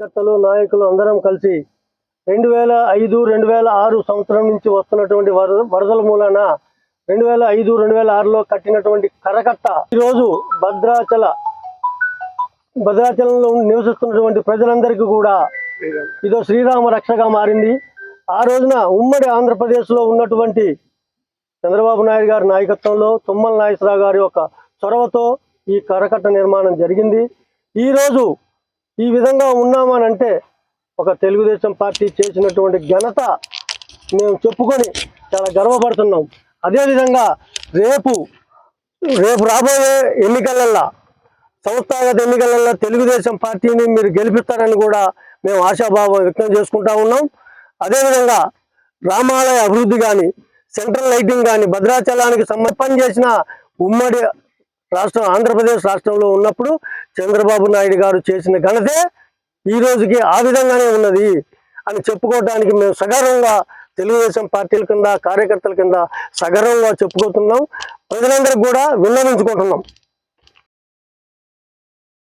కార్యకర్తలు నాయకులు అందరం కలిసి 2005-2006 సంవత్సరం నుంచి వస్తున్నటువంటి వరదల మూలాన 2005-2006లో కట్టినటువంటి కరకట్ట ఈరోజు భద్రాచలంలో నివసిస్తున్నటువంటి ప్రజలందరికీ కూడా ఇదో శ్రీరామ రక్షగా మారింది. ఆ రోజున ఉమ్మడి ఆంధ్రప్రదేశ్లో ఉన్నటువంటి చంద్రబాబు నాయుడు గారి నాయకత్వంలో తుమ్మల నాగేశ్వరరావు గారి యొక్క చొరవతో ఈ కరకట్ట నిర్మాణం జరిగింది. ఈరోజు ఈ విధంగా ఉన్నామనంటే ఒక తెలుగుదేశం పార్టీ చేసినటువంటి ఘనత మేము చెప్పుకొని చాలా గర్వపడుతున్నాం. అదేవిధంగా రేపు రాబోయే ఎన్నికలల్లో సంస్థాగత ఎన్నికలలో తెలుగుదేశం పార్టీని మీరు గెలిపిస్తారని కూడా మేము ఆశాభావం వ్యక్తం చేసుకుంటా ఉన్నాం. అదేవిధంగా రామాలయ అభివృద్ధి కానీ సెంట్రల్ లైటింగ్ కానీ భద్రాచలానికి సమర్పణ చేసిన ఉమ్మడి రాష్ట్రం ఆంధ్రప్రదేశ్ రాష్ట్రంలో ఉన్నప్పుడు చంద్రబాబు నాయుడు గారు చేసిన ఘనతే ఈ రోజుకి ఆ విధంగానే ఉన్నది అని చెప్పుకోవడానికి మేము సగర్వంగా తెలుగుదేశం పార్టీల కింద కార్యకర్తల కింద సగర్వంగా చెప్పుకుంటున్నాం. ప్రజలందరికీ కూడా విన్నవించుకుంటున్నాం.